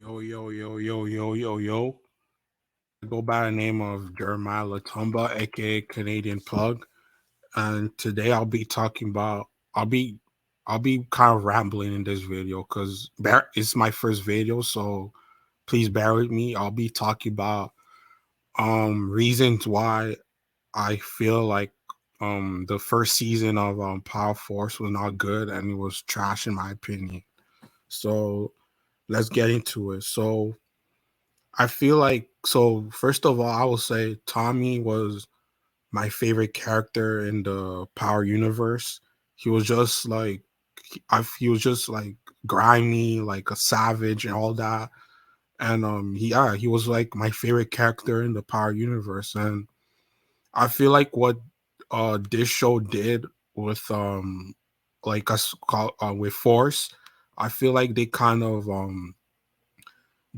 Yo, yo, yo, yo, yo, yo, yo. I go by the name of Jeremiah Latumba, aka Canadian Plug. And today I'll be I'll be kind of rambling in this video because it's my first video, so please bear with me. I'll be talking about reasons why I feel like the first season of Power Force was not good and it was trash in my opinion. So let's get into it. I feel like first of all, I will say Tommy was my favorite character in the Power universe. He was just like he was just like grimy, like a savage and all that. And he was like my favorite character in the Power universe. And I feel like what this show did with like us with Force, I feel like they kind of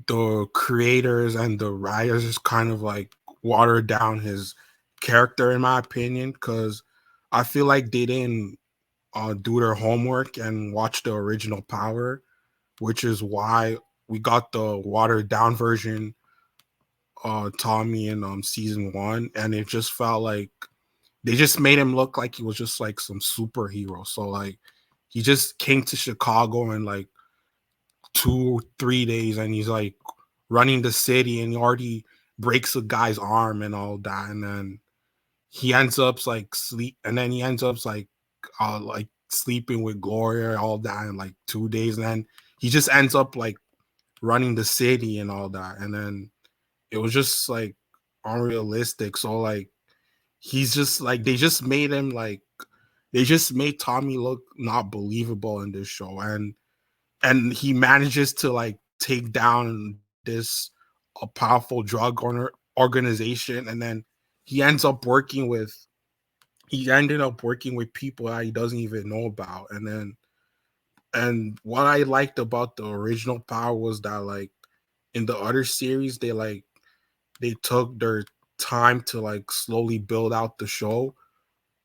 the creators and the writers just kind of like watered down his character in my opinion because I feel like they didn't do their homework and watch the original Power, which is why we got the watered down version Tommy in season one, and it just felt like they just made him look like he was just like some superhero. So like he just came to Chicago in like 2 3 days and he's like running the city and he already breaks a guy's arm and all that, and then he ends up like he ends up like sleeping with Gloria and all that in like 2 days, and then he just ends up like running the city and all that, and then it was just like unrealistic. So like he's just like they just made Tommy look not believable in this show, and he manages to like take down this a powerful organization, and then he ends up working with he ended up working with people that he doesn't even know about. And what I liked about the original Power was that like in the other series they took their time to like slowly build out the show,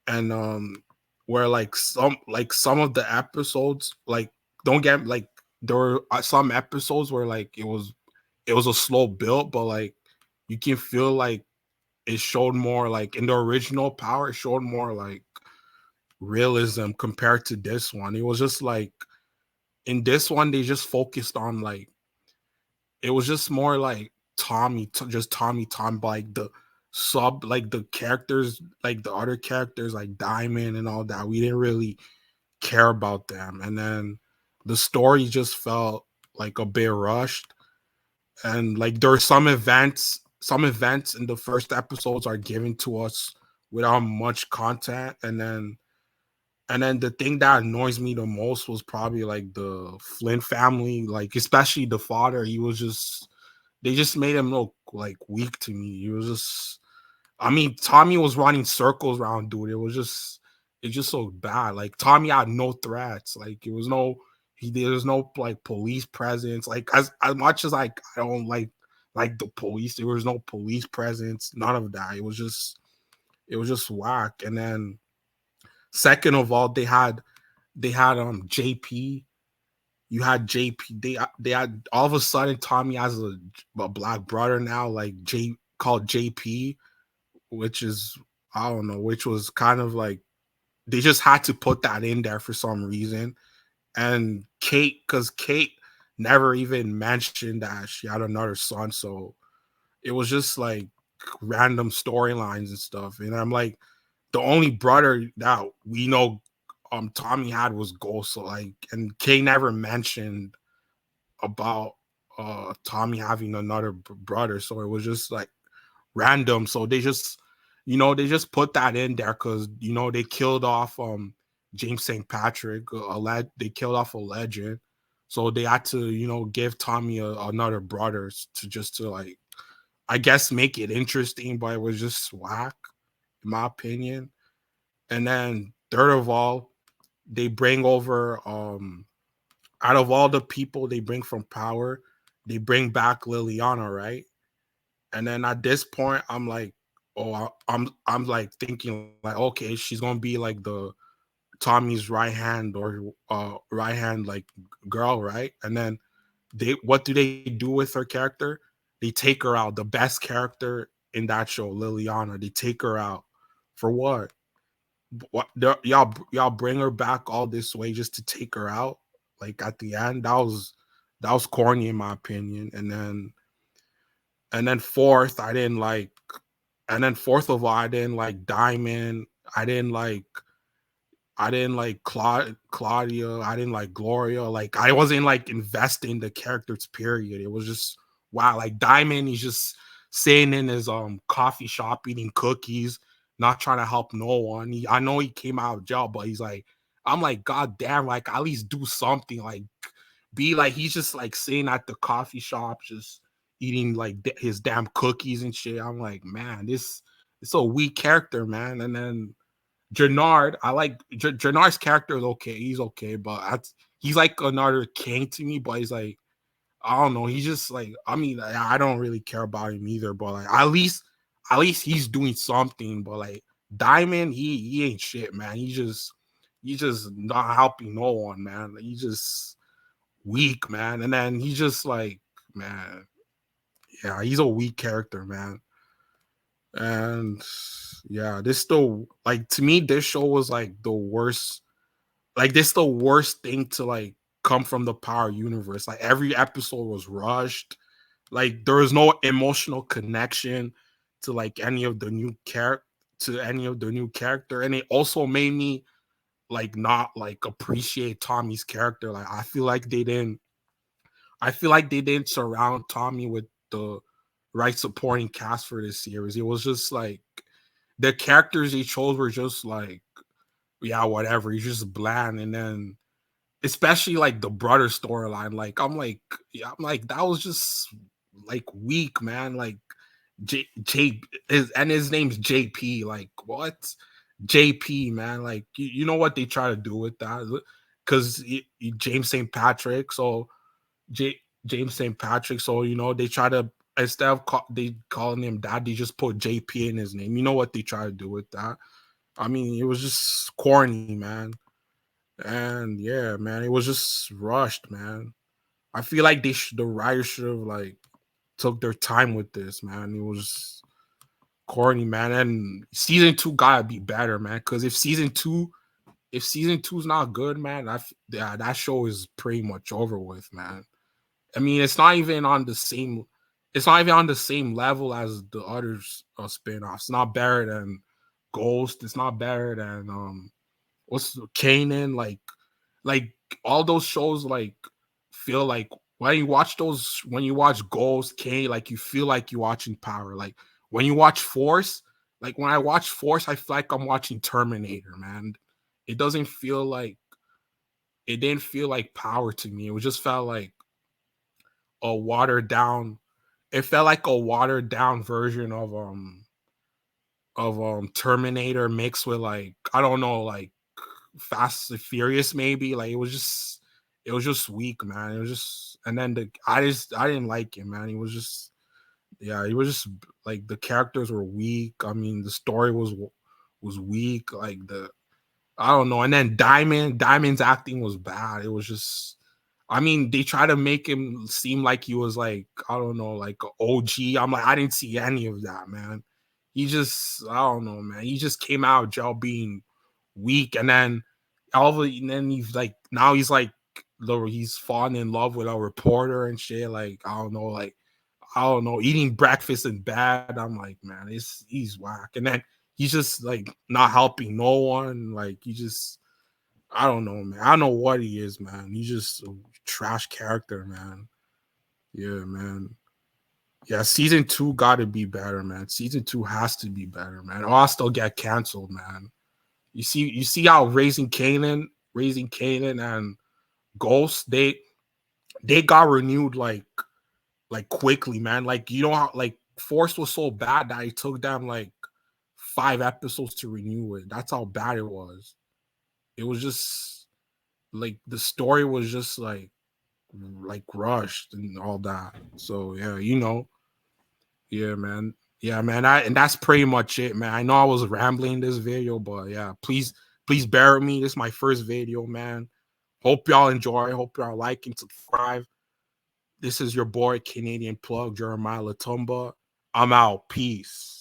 and where like some of the episodes like don't get like there were some episodes where like it was a slow build, but like you can feel like it showed more like in the original Power, it showed more like realism compared to this one. It was just like in this one they just focused on like it was just more like just Tommy, but like the like the characters, like the other characters like Diamond and all that, we didn't really care about them. And then the story just felt like a bit rushed, and like there are some events in the first episodes are given to us without much content, and then the thing that annoys me the most was probably like the Flynn family, like especially the father. He was just they just made him look like weak to me. He was just I mean, Tommy was running circles around dude. It's just so bad. Like Tommy had no threats. Like there was no like police presence. Like as much as like I don't like the police, there was no police presence, none of that. It was just whack. And then second of all, they had JP. You had JP. They had all of a sudden Tommy has a black brother now, like called JP, which is I don't know, which was kind of like they just had to put that in there for some reason. And because Kate never even mentioned that she had another son, so it was just like random storylines and stuff. And I'm like, the only brother that we know Tommy had was Ghost. So like, and Kate never mentioned about Tommy having another brother, so it was just like random. So they just put that in there because they killed off James St. Patrick, they killed off a legend. So they had to give Tommy another brother to like I guess make it interesting, but it was just whack in my opinion. And then third of all, they bring over out of all the people they bring from Power, they bring back Liliana, right? And then at this point, I'm like, oh, I'm like thinking like, okay, she's gonna be like the Tommy's right hand or right hand like girl, right? And then what do they do with her character? They take her out. The best character in that show, Liliana. They take her out for what? What y'all bring her back all this way just to take her out? Like at the end, that was corny in my opinion. And then fourth, I didn't like. And then fourth of all, I didn't like Diamond. I didn't like Claudia. I didn't like Gloria. Like I wasn't like investing the characters. Period. It was just wow. Like Diamond, he's just sitting in his coffee shop eating cookies, not trying to help no one. I know he came out of jail, but he's like, I'm like, God damn, like at least do something. Like be like he's just like sitting at the coffee shop, just eating like his damn cookies and shit. I'm like, man, this it's a weak character, man. And then Jernard, I like Jernard's character is okay. He's okay, but he's like another king to me. But he's like, I don't know. He's just like, I mean, I don't really care about him either. But like, at least he's doing something. But like Diamond, he ain't shit, man. He's just not helping no one, man. He's just weak, man. And then he's just like, man, yeah, he's a weak character, man. And yeah, this still like to me, this show was like the worst. Like this the worst thing to like come from the Power universe. Like every episode was rushed. Like there was no emotional connection to like any of the new character, and it also made me like not like appreciate Tommy's character. Like I feel like they didn't surround Tommy with the right supporting cast for this series. It was just like the characters they chose were just like, yeah, whatever. He's just bland. And then especially like the brother storyline, like I'm like, that was just like weak, man. Like his name's JP. Like what? JP, man. Like you know what they try to do with that? Because James St. Patrick, so James St. Patrick. So you know they try to instead of they calling him dad, they just put JP in his name. You know what they try to do with that? I mean, it was just corny, man. And yeah, man, it was just rushed, man. I feel like the writers should have like took their time with this, man. It was corny, man. And season two gotta be better, man. Because if season two's not good, man, that show is pretty much over with, man. I mean, it's not even on the same. It's not even on the same level as the other spin-offs. It's not better than Ghost. It's not better than what's Kanan. Like all those shows, like feel like when you watch Ghost, Kane, like you feel like you're watching Power. Like when you watch Force, like when I watch Force, I feel like I'm watching Terminator, man. It doesn't feel like it didn't feel like Power to me. It just felt like a watered down. It felt like a watered down version of Terminator mixed with like I don't know like Fast and Furious maybe. Like it was just weak, man. It was just and then I didn't like it, man. It was just yeah, it was just like the characters were weak. I mean, the story was weak. Like the I don't know. And then Diamond's acting was bad. It was just I mean, they try to make him seem like he was like, I don't know, like an OG. I'm like, I didn't see any of that, man. He just, I don't know, man. He just came out of jail being weak, and then and then he's like, now he's like, he's falling in love with a reporter and shit. Like, I don't know, eating breakfast in bed. I'm like, man, he's whack. And then he's just like not helping no one. Like, he just, I don't know, man. I don't know what he is, man. He's just a trash character, man. Yeah, man. Yeah, season two got to be better, man. Season two has to be better, man. Or I'll still get canceled, man. You see how Raising Kanan and Ghost, they got renewed like quickly, man. Like you know how like Force was so bad that it took them like 5 episodes to renew it. That's how bad it was. It was just like the story was just like rushed and all that. So yeah, you know, yeah, man. Yeah, man. And that's pretty much it, man. I know I was rambling this video, but yeah, please bear with me. This is my first video, man. Hope y'all enjoy. Hope y'all like and subscribe. This is your boy, Canadian Plug, Jeremiah Latumba. I'm out. Peace.